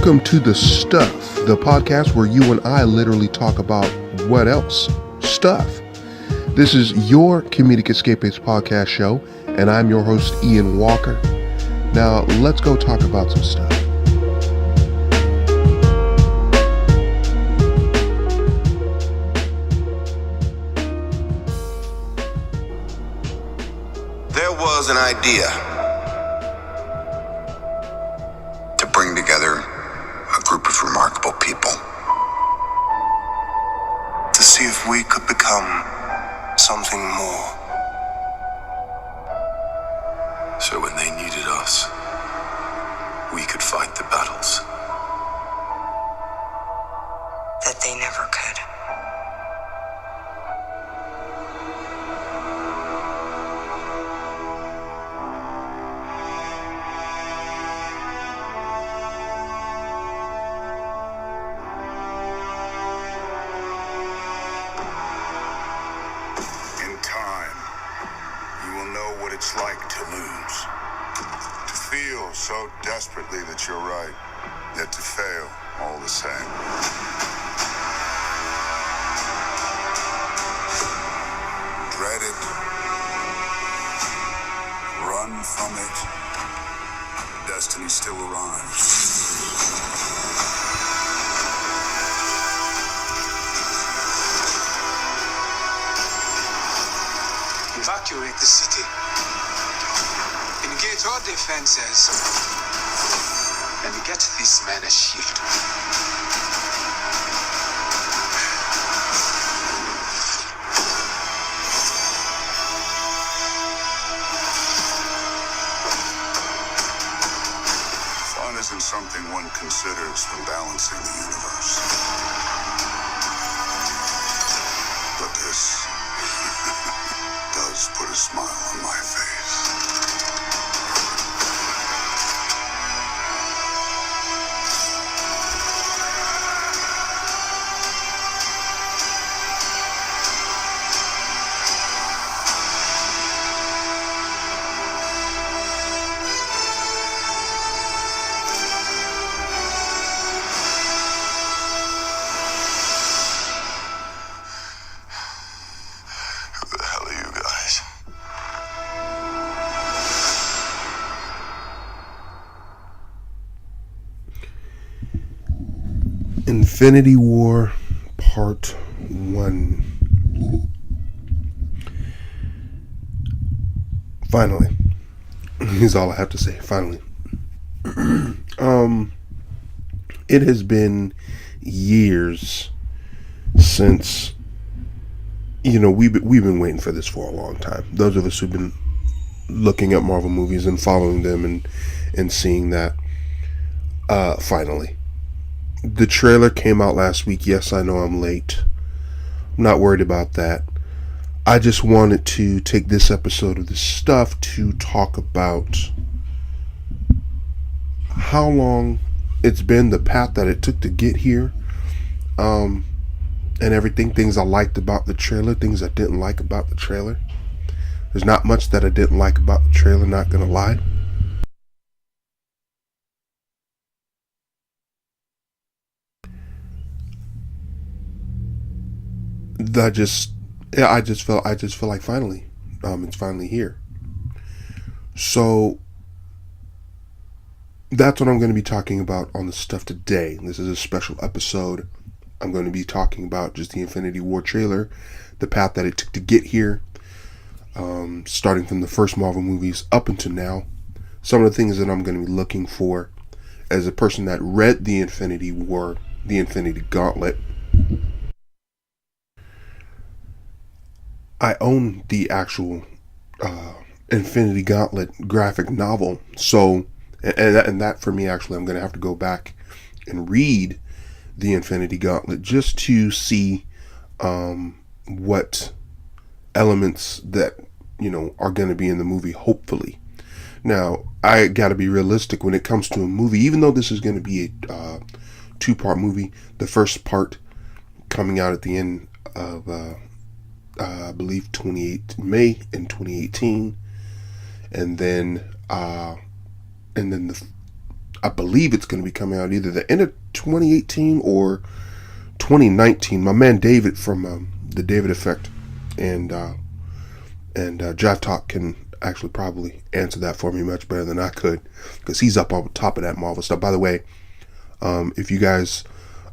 Welcome to The Stuff, the podcast where you and I literally talk about what else? Stuff. This is your Comedic Escapist podcast show, and I'm your host, Ian Walker. Now, let's go talk about some stuff. There was an idea to bring together a group of remarkable people to see if we could become something more. So when they needed us, we could fight the battles that they never could. It's like to lose, to feel so desperately that you're right, yet to fail all the same. Dread it, run from it, destiny still arrives. Evacuate the city. Engage all defenses. And get this man a shield. Fun isn't something one considers when balancing the universe. But this does put a smile on my face. Infinity War Part 1. Finally. Is all I have to say. Finally. It has been years since, we've been waiting for this for a long time. Those of us who've been looking at Marvel movies and following them and seeing that, finally. The trailer came out last week. Yes, I know I'm late. I'm not worried about that. I just wanted to take this episode of this stuff to talk about how long it's been, the path that it took to get here, and everything, things I liked about the trailer, things I didn't like about the trailer. There's not much that I didn't like about the trailer, not gonna lie. I just feel like finally, it's finally here. So that's what I'm going to be talking about on the stuff today. This is a special episode. I'm going to be talking about just the Infinity War trailer, the path that it took to get here, starting from the first Marvel movies up until now. Some of the things that I'm going to be looking for as a person that read the Infinity War, the Infinity Gauntlet. I own the actual Infinity Gauntlet graphic novel, so and that for me, actually, I'm going to have to go back and read the Infinity Gauntlet just to see what elements that are going to be in the movie, hopefully. Now, I got to be realistic when it comes to a movie, even though this is going to be a two-part movie. The first part coming out at the end of I believe May in 2018, and then the I believe it's going to be coming out either the end of 2018 or 2019. My man David from the David Effect and Jive Talk can actually probably answer that for me much better than I could, because he's up on top of that Marvel stuff. By the way, if you guys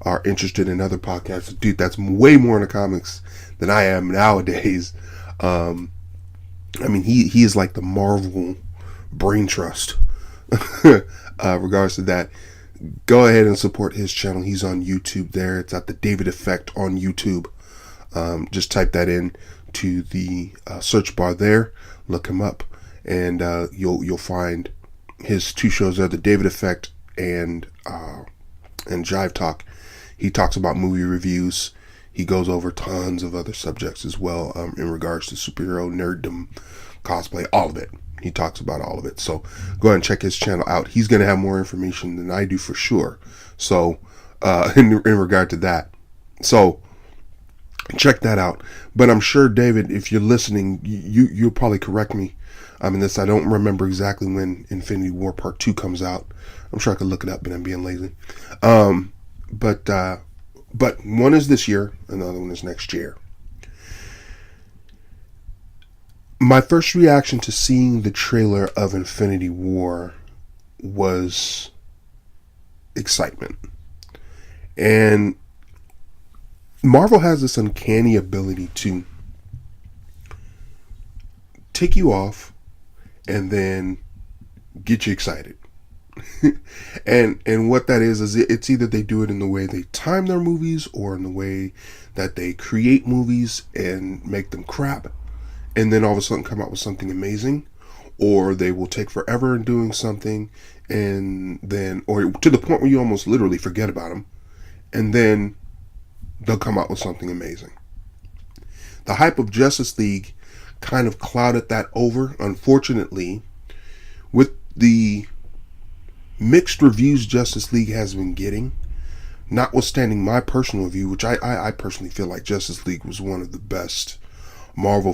are interested in other podcasts, dude, that's way more in the comics than I am nowadays. I mean, he is like the Marvel brain trust. Regards to that, go ahead and support his channel. He's on YouTube there. It's at the David Effect on YouTube. Just type that in to the search bar there. Look him up, and you'll find his two shows there, the David Effect and Jive Talk. He talks about movie reviews. He goes over tons of other subjects as well, in regards to superhero nerddom, cosplay, all of it. He talks about all of it. So go ahead and check his channel out. He's going to have more information than I do for sure. So in regard to that. So check that out. But I'm sure, David, if you're listening, you'll probably correct me. I don't remember exactly when Infinity War Part 2 comes out. I'm sure I could look it up, but I'm being lazy. But one is this year, another one is next year. My first reaction to seeing the trailer of Infinity War was excitement. And Marvel has this uncanny ability to tick you off and then get you excited. and what that is it's either they do it in the way they time their movies, or in the way that they create movies and make them crap, and then all of a sudden come out with something amazing, or they will take forever in doing something, and then, or to the point where you almost literally forget about them, and then they'll come out with something amazing. The hype of Justice League kind of clouded that over, unfortunately, with the mixed reviews Justice League has been getting, notwithstanding my personal view, which I personally feel like Justice League was one of the best one of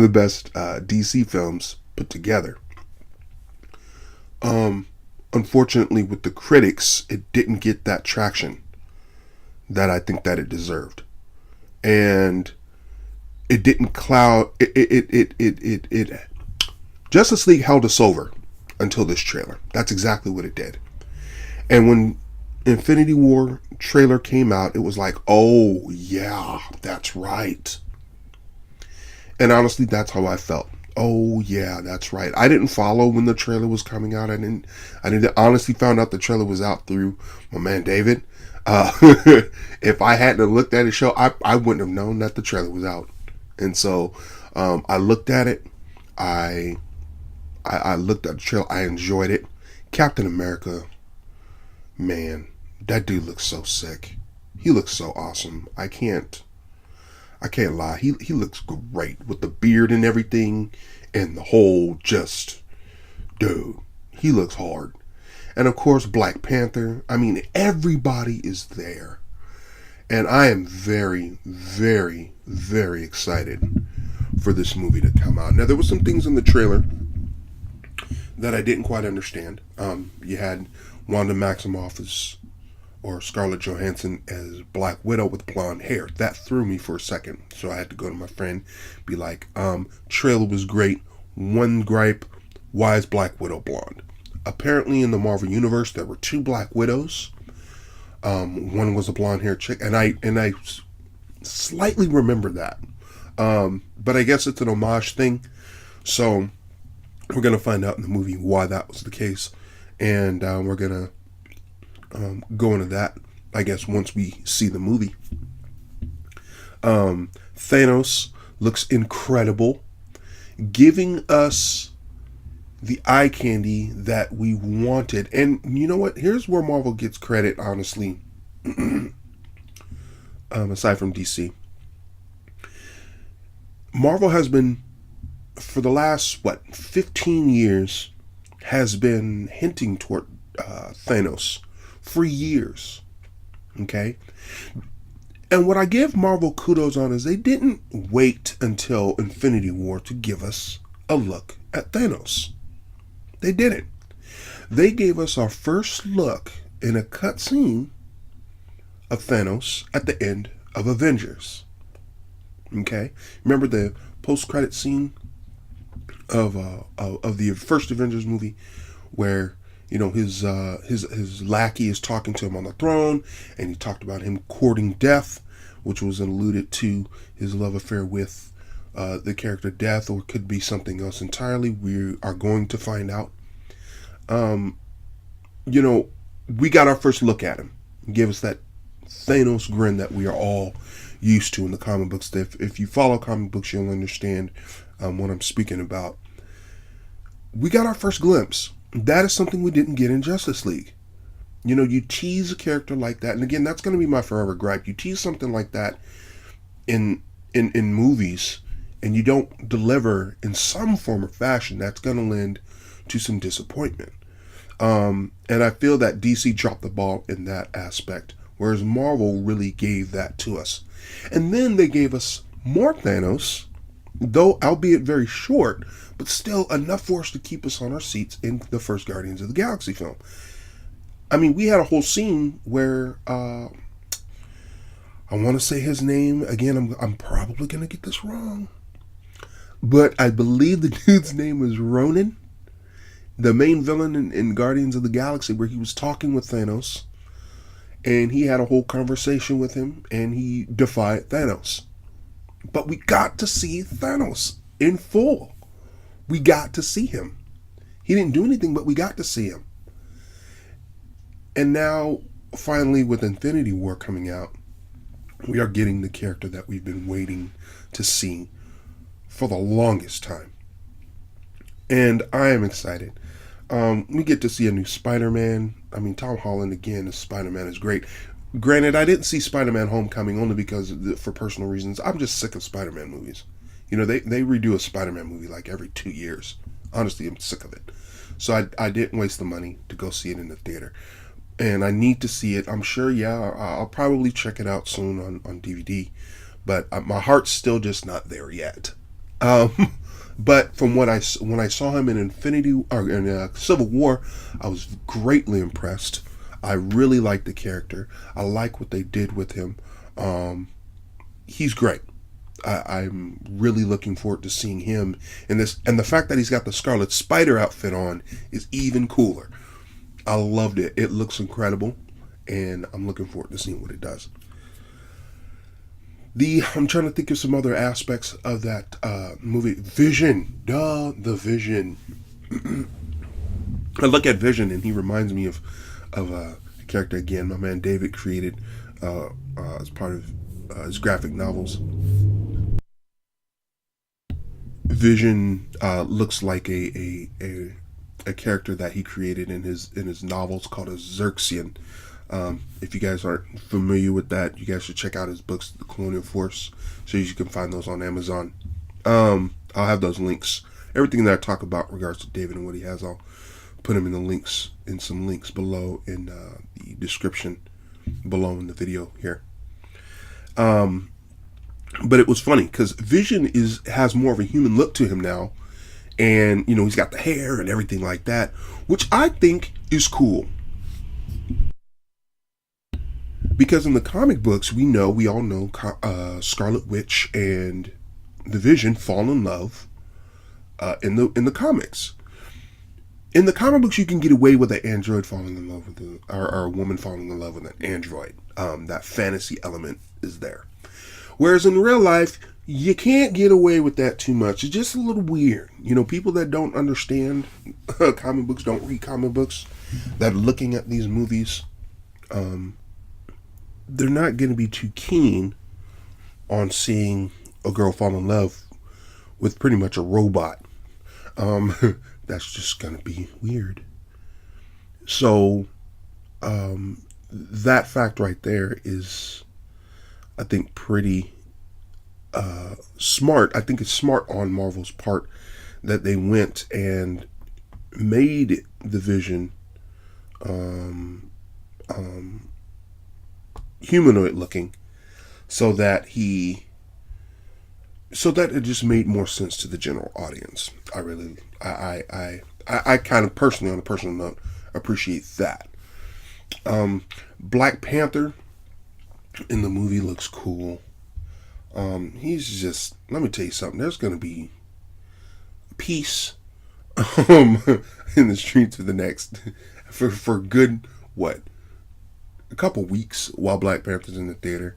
the best DC films put together. Unfortunately, with the critics, it didn't get that traction that I think that it deserved, and it didn't cloud it. Justice League held us over until this trailer. That's exactly what it did. And when Infinity War trailer came out, it was like, oh yeah, that's right. And honestly, that's how I felt. Oh yeah, that's right. I didn't follow when the trailer was coming out. I didn't honestly found out the trailer was out through my man David. If I hadn't looked at the show, I wouldn't have known that the trailer was out. And so I looked at it. I looked at the trailer. I enjoyed it. Captain America, man, that dude looks so sick. He looks so awesome. I can't lie. He looks great with the beard and everything, and the whole dude. He looks hard. And of course, Black Panther. I mean, everybody is there. And I am very, very, very excited for this movie to come out. Now, there were some things in the trailer that I didn't quite understand. You had Wanda Maximoff or Scarlett Johansson as Black Widow with blonde hair. That threw me for a second. So I had to go to my friend, be like, trailer was great. One gripe, why is Black Widow blonde? Apparently in the Marvel Universe, there were two Black Widows. One was a blonde hair chick, and I slightly remember that. But I guess it's an homage thing. So we're going to find out in the movie why that was the case. And we're going to go into that, I guess, once we see the movie. Thanos looks incredible, giving us the eye candy that we wanted. And you know what? Here's where Marvel gets credit, honestly, aside from DC. Marvel has been, for the last, 15 years, has been hinting toward Thanos for years. Okay? And what I give Marvel kudos on is they didn't wait until Infinity War to give us a look at Thanos. They didn't. They gave us our first look in a cutscene of Thanos at the end of Avengers. Okay, remember the post-credit scene of the first Avengers movie, where his lackey is talking to him on the throne, and he talked about him courting death, which was alluded to his love affair with the character Death, or could be something else entirely. We are going to find out. We got our first look at him. He gave us that Thanos grin that we are all used to in the comic books. If you follow comic books, you'll understand what I'm speaking about. We got our first glimpse. That is something we didn't get in Justice League. You tease a character like that, and again, that's going to be my forever gripe. You tease something like that in movies, and you don't deliver in some form or fashion, that's going to lend to some disappointment. And I feel that DC dropped the ball in that aspect, whereas Marvel really gave that to us. And then they gave us more Thanos, though albeit very short, but still enough for us to keep us on our seats in the first Guardians of the Galaxy film. I mean, we had a whole scene where I want to say his name again. I'm probably going to get this wrong, but I believe the dude's name was Ronan, the main villain in Guardians of the Galaxy, where he was talking with Thanos, and he had a whole conversation with him, and he defied Thanos. But we got to see Thanos in full. We got to see him. He didn't do anything, but we got to see him. And now, finally, with Infinity War coming out, we are getting the character that we've been waiting to see for the longest time. And I am excited. We get to see a new Spider-Man. I mean, Tom Holland, again, as Spider-Man is great. Granted, I didn't see Spider-Man Homecoming only because, for personal reasons, I'm just sick of Spider-Man movies. They redo a Spider-Man movie like every 2 years. Honestly, I'm sick of it. So I didn't waste the money to go see it in the theater. And I need to see it. I'm sure, I'll probably check it out soon on DVD. But my heart's still just not there yet. But from when I saw him in Civil War, I was greatly impressed. I really like the character. I like what they did with him. He's great. I'm really looking forward to seeing him in this. And the fact that he's got the Scarlet Spider outfit on is even cooler. I loved it. It looks incredible. And I'm looking forward to seeing what it does. I'm trying to think of some other aspects of that movie. Vision. The Vision. I look at Vision and he reminds me of a character again my man David created as part of his graphic novels. Vision looks like a character that he created in his novels called a Xerxian. If you guys aren't familiar with that, you guys should check out his books, The Colonial Force. So you can find those on Amazon. I'll have those links. Everything that I talk about in regards to David and what he has, I'll put them in some links below in the description below in the video here. But it was funny because Vision has more of a human look to him now, and he's got the hair and everything like that, which I think is cool. Because in the comic books, we all know Scarlet Witch and the Vision fall in love in the comics. In the comic books, you can get away with an android falling in love with or a woman falling in love with an android. That fantasy element is there. Whereas in real life, you can't get away with that too much. It's just a little weird. People that don't understand comic books, don't read comic books, that are looking at these movies, they're not going to be too keen on seeing a girl fall in love with pretty much a robot. That's just going to be weird. So, that fact right there is, I think, pretty smart. I think it's smart on Marvel's part that they went and made the Vision humanoid looking, so that it just made more sense to the general audience. I I kind of personally, on a personal note, appreciate that. Black Panther in the movie looks cool. He's just, let me tell you something. There's going to be peace in the streets of the next for good, what, a couple weeks while Black Panther's in the theater.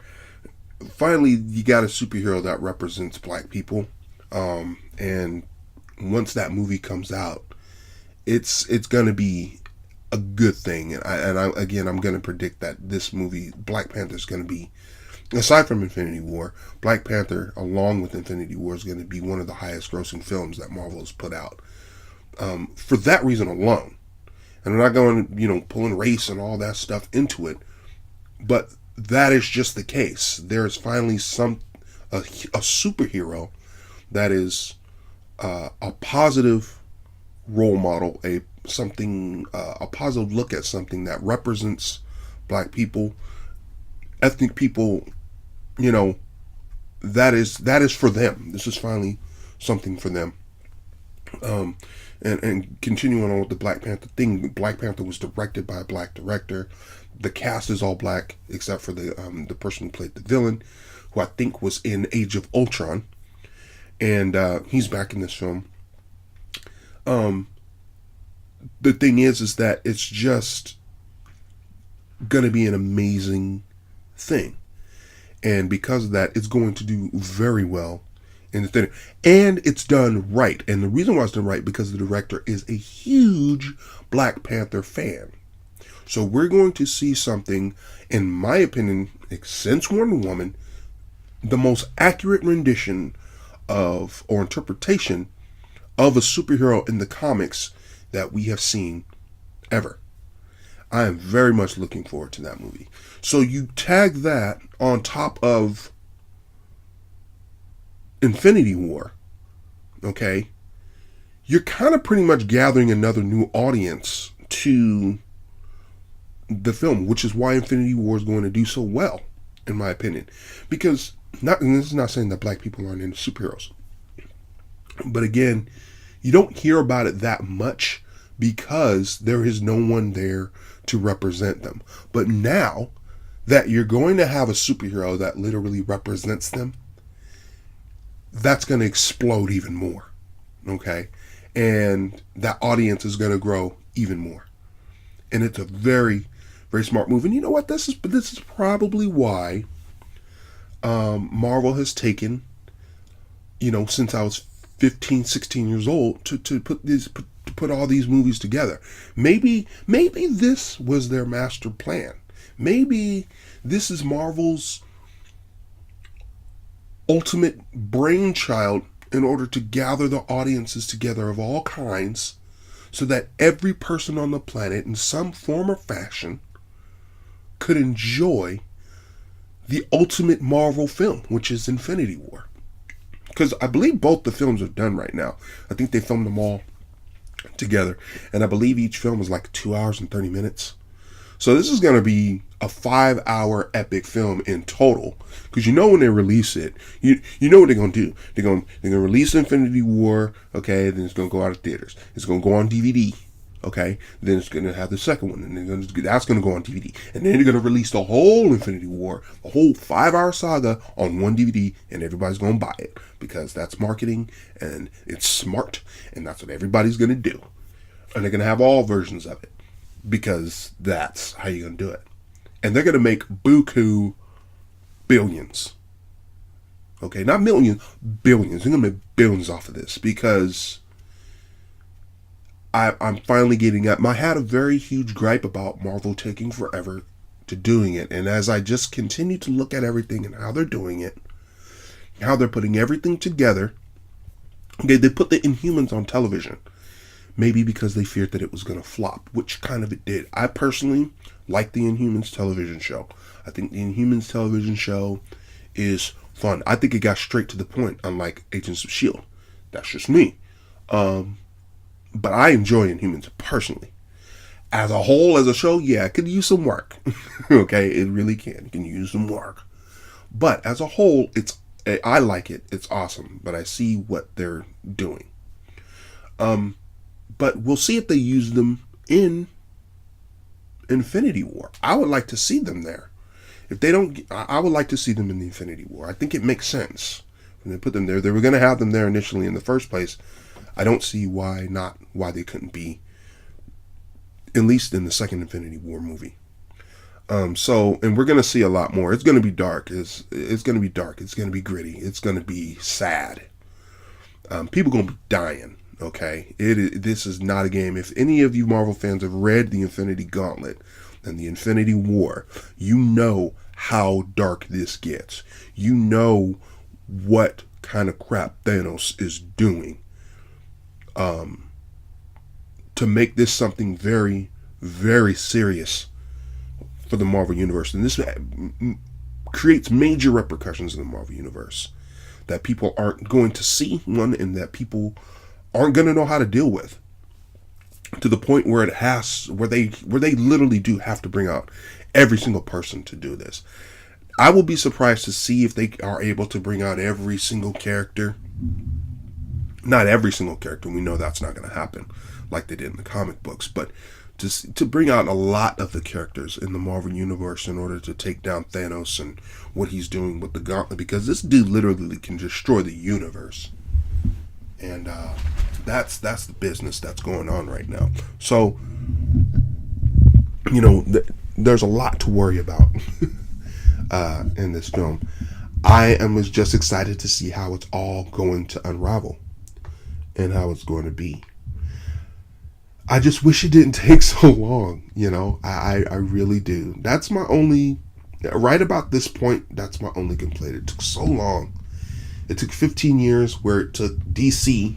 Finally, you got a superhero that represents black people, and once that movie comes out, it's gonna be a good thing. I'm gonna predict that this movie, Black Panther, is gonna be, aside from Infinity War, Black Panther, along with Infinity War, is gonna be one of the highest grossing films that Marvel has put out. For that reason alone, and I'm not going, pulling race and all that stuff into it, but that is just the case. There's finally a superhero that is a positive role model, a positive look at something that represents black people, ethnic people. That is for them. This is finally something for them. And continuing on with the Black Panther thing, Black Panther was directed by a black director. The cast is all black except for the person who played the villain, who I think was in Age of Ultron, and he's back in this film. The thing is that it's just gonna be an amazing thing, and because of that, it's going to do very well in the theater, and it's done right. And the reason why it's done right, because the director is a huge Black Panther fan. So we're going to see something, in my opinion, since Wonder Woman, the most accurate rendition of, or interpretation of, a superhero in the comics that we have seen ever. I am very much looking forward to that movie. So you tag that on top of Infinity War, okay, you're kind of pretty much gathering another new audience to the film, which is why Infinity War is going to do so well, in my opinion. Because, and this is not saying that black people aren't into superheroes, but again, you don't hear about it that much because there is no one there to represent them. But now that you're going to have a superhero that literally represents them, that's going to explode even more, okay? And that audience is going to grow even more. And it's a very, very smart move. And you know what? This is probably why Marvel has taken, since I was 15, 16 years old, to put all these movies together. Maybe this was their master plan. Maybe this is Marvel's ultimate brainchild in order to gather the audiences together of all kinds, so that every person on the planet in some form or fashion could enjoy the ultimate Marvel film, which is Infinity War. Because I believe both the films are done right now. I think they filmed them all together, and I believe each film is like 2 hours and 30 minutes. So this is going to be a 5-hour epic film in total. Because when they release it, you know what they're going to do. They're going to release Infinity War, okay, then it's going to go out of theaters. It's going to go on DVD, okay, then it's going to have the second one, and then that's going to go on DVD. And then they're going to release the whole Infinity War, the whole 5-hour saga on one DVD, and everybody's going to buy it. Because that's marketing, and it's smart, and that's what everybody's going to do. And they're going to have all versions of it, because that's how you're going to do it. And they're going to make buku billions. Okay, not millions, billions. They're going to make billions off of this, because I'm finally getting up. I had a very huge gripe about Marvel taking forever to doing it. And as I just continue to look at everything and how they're doing it, how they're putting everything together. Okay, they put the Inhumans on television. Maybe because they feared that it was going to flop, which kind of it did. I personally like the Inhumans television show. I think the Inhumans television show is fun. I think it got straight to the point, unlike Agents of S.H.I.E.L.D. That's just me. But I enjoy Inhumans personally. As a whole, as a show, yeah, it could use some work. Okay, it really can. It can use some work. But as a whole, I like it. It's awesome. But I see what they're doing. But we'll see if they use them in Infinity War. I would like to see them there. If they don't, I would like to see them in the Infinity War. I think it makes sense when they put them there. They were going to have them there initially in the first place. I don't see why they couldn't be, at least in the second Infinity War movie. And we're going to see a lot more. It's going to be dark. It's going to be dark. It's going to be gritty. It's going to be sad. People going to be dying. Okay, this is not a game. If any of you Marvel fans have read the Infinity Gauntlet and the Infinity War, you know how dark this gets. You know what kind of crap Thanos is doing to make this something very, very serious for the Marvel Universe. And this creates major repercussions in the Marvel Universe that people aren't going to see, one, and that people aren't going to know how to deal with, to the point where they literally do have to bring out every single person to do this. I will be surprised to see if they are able to bring out every single character. Not every single character. We know that's not going to happen like they did in the comic books, but to bring out a lot of the characters in the Marvel Universe in order to take down Thanos and what he's doing with the Gauntlet, because this dude literally can destroy the universe. And that's the business that's going on right now. So, there's a lot to worry about in this film. I was just excited to see how it's all going to unravel and how it's going to be. I just wish it didn't take so long. I really do. That's my only, right about this point, that's my only complaint. It took so long. It took 15 years where it took DC.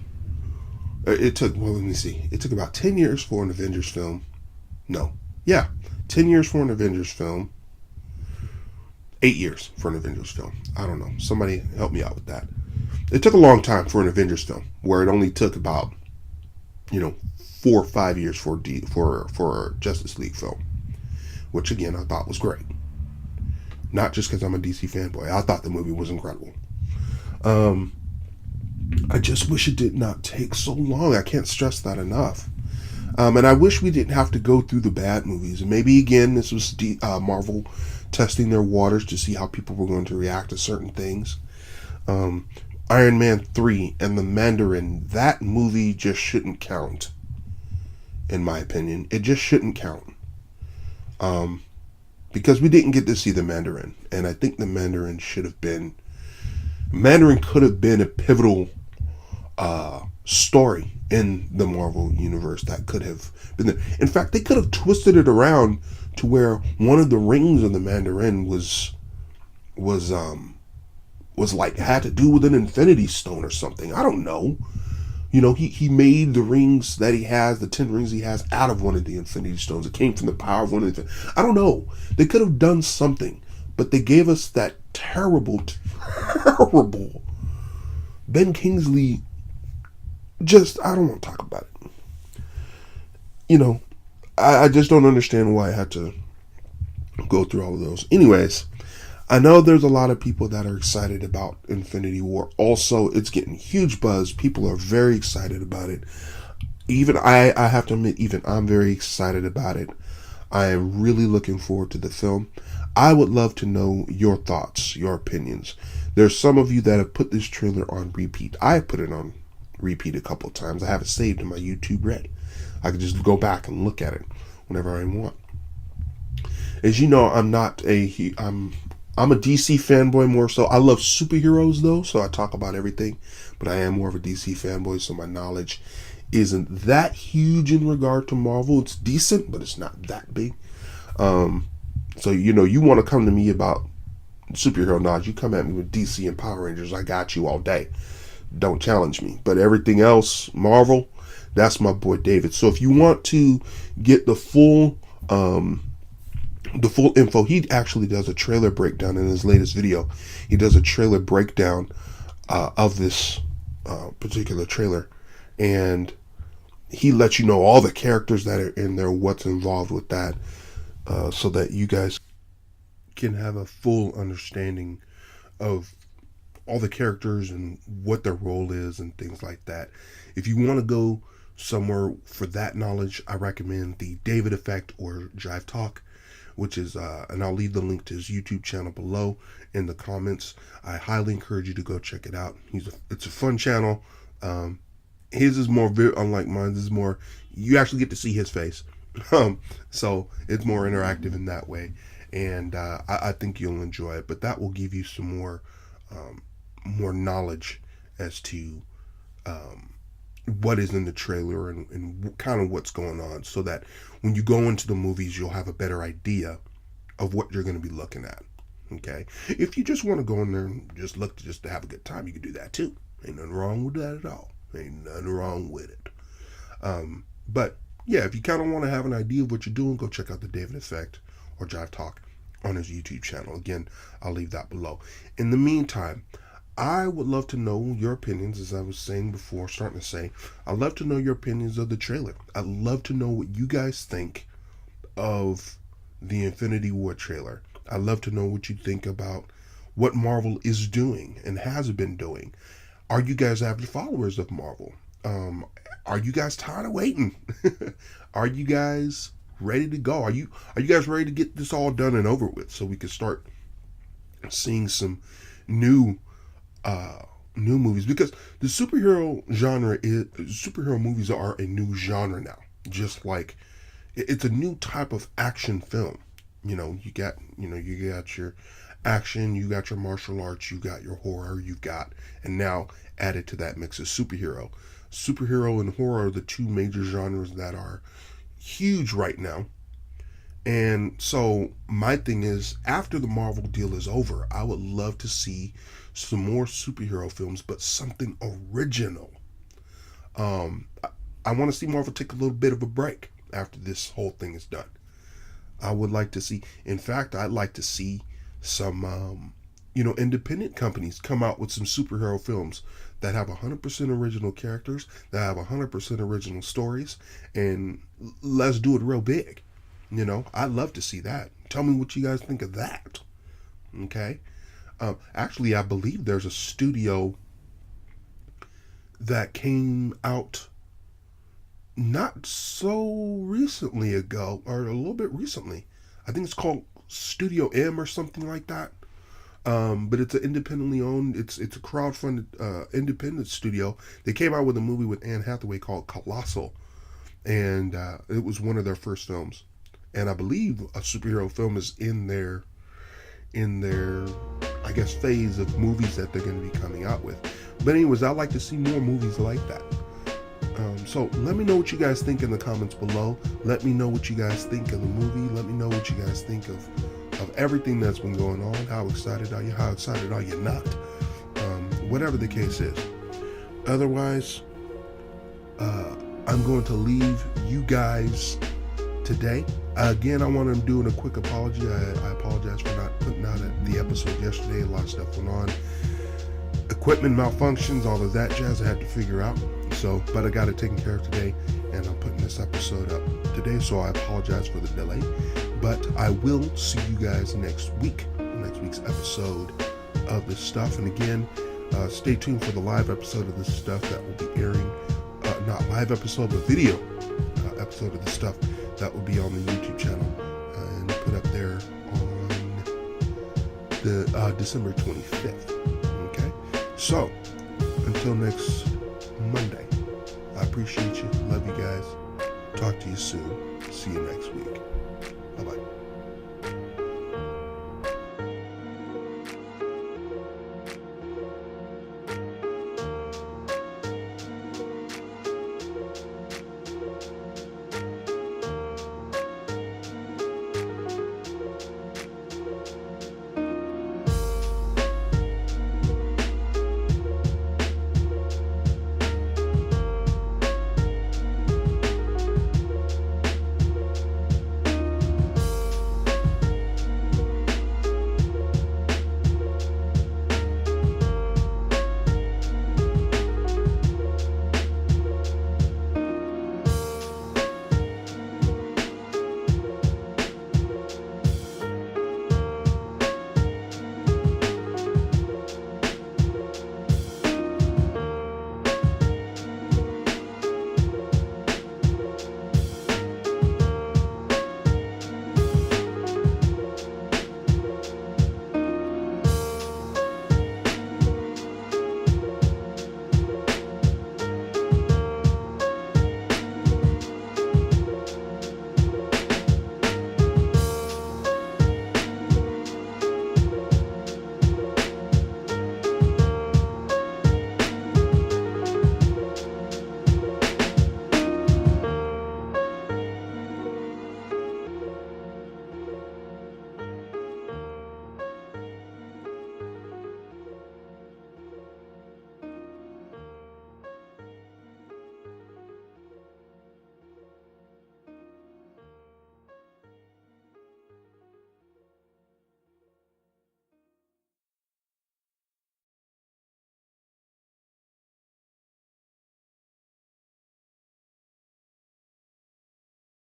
It took about 10 years for an Avengers film. 10 years for an Avengers film. 8 years for an Avengers film. I don't know. Somebody help me out with that. It took a long time for an Avengers film, where it only took about, 4 or 5 years for a Justice League film, which again I thought was great. Not just because I'm a DC fanboy. I thought the movie was incredible. I just wish it did not take so long. I can't stress that enough. And I wish we didn't have to go through the bad movies. And maybe, again, this was Marvel testing their waters to see how people were going to react to certain things. Iron Man 3 and the Mandarin, that movie just shouldn't count, in my opinion. It just shouldn't count. Because we didn't get to see the Mandarin. And I think the Mandarin could have been a pivotal story in the Marvel Universe that could have been there. In fact, they could have twisted it around to where one of the rings of the Mandarin was like had to do with an Infinity Stone or something. I don't know. He made the rings that he has, the 10 rings he has, out of one of the Infinity Stones. It came from the power of one of the. I don't know. They could have done something, but they gave us that terrible Ben Kingsley. I don't want to talk about it. I just don't understand why I had to go through all of those. Anyways, I know there's a lot of people that are excited about Infinity War. Also, it's getting huge buzz. People are very excited about it. Even I have to admit, even I'm very excited about it. I am really looking forward to the film. I would love to know your thoughts, your opinions. There's some of you that have put this trailer on repeat. I put it on repeat a couple of times. I have it saved in my YouTube Red. I can just go back and look at it whenever I want. As you know, I'm a DC fanboy more so. I love superheroes though, so I talk about everything. But I am more of a DC fanboy, so my knowledge isn't that huge in regard to Marvel. It's decent, but it's not that big. So you want to come to me about superhero knowledge, you come at me with DC and Power Rangers, I got you all day. Don't challenge me. But everything else, Marvel, that's my boy David. So if you want to get the full info, he actually does a trailer breakdown in his latest video. He does a trailer breakdown of this particular trailer, and he lets you know all the characters that are in there, what's involved with that, so that you guys can have a full understanding of all the characters and what their role is and things like that. If you want to go somewhere for that knowledge, I recommend the David Effect or Jive Talk, which is, and I'll leave the link to his YouTube channel below in the comments. I highly encourage you to go check it out. It's a fun channel. His is more, unlike mine, this is more, you actually get to see his face. So it's more interactive in that way. And I think you'll enjoy it. But that will give you some more knowledge as to what is in the trailer and kind of what's going on, so that when you go into the movies, you'll have a better idea of what you're going to be looking at. Okay? If you just want to go in there and just look just to have a good time, you can do that too. Ain't nothing wrong with that at all. Ain't nothing wrong with it. But yeah, if you kind of want to have an idea of what you're doing, go check out the David Effect or Jive Talk on his YouTube channel. Again, I'll leave that below. In the meantime, I would love to know your opinions, as I was saying before, starting to say. I'd love to know your opinions of the trailer. I'd love to know what you guys think of the Infinity War trailer. I'd love to know what you think about what Marvel is doing and has been doing. Are you guys avid followers of Marvel? Are you guys tired of waiting? Are you guys ready to go? Are you guys ready to get this all done and over with, so we can start seeing some new movies? Because the superhero movies are a new genre now. Just like it's a new type of action film. You got your action, you got your martial arts, you got your horror, and now added to that mix is superhero. Superhero and horror are the two major genres that are huge right now. And so my thing is, after the Marvel deal is over, I would love to see some more superhero films, but something original. I want to see Marvel take a little bit of a break after this whole thing is done. I would like to see, in fact, I'd like to see some, independent companies come out with some superhero films that have 100% original characters, that have 100% original stories, and let's do it real big. I'd love to see that. Tell me what you guys think of that. Okay? Actually, I believe there's a studio that came out not so recently ago, or a little bit recently. I think it's called Studio M or something like that. But it's an independently owned, it's a crowdfunded independent studio. They came out with a movie with Anne Hathaway called Colossal, and it was one of their first films. And I believe a superhero film is in their I guess phase of movies that they're going to be coming out with. But anyways, I'd like to see more movies like that. So let me know what you guys think in the comments below. Let me know what you guys think of the movie. Let me know what you guys think of everything that's been going on. How excited are you? How excited are you not? Whatever the case is. Otherwise, I'm going to leave you guys today. Again, I want to do a quick apology. I apologize for not putting out the episode yesterday. A lot of stuff went on. Equipment malfunctions, all of that jazz I had to figure out. But I got it taken care of today, and I'm putting this episode up today, so I apologize for the delay. But I will see you guys next week's episode of this stuff. And again, stay tuned for the live episode of this stuff that will be airing, not live episode, but video episode of this stuff that will be on the YouTube channel and put up there on the December 25th. Okay? So, until next Monday, I appreciate you. Love you guys. Talk to you soon. See you next week.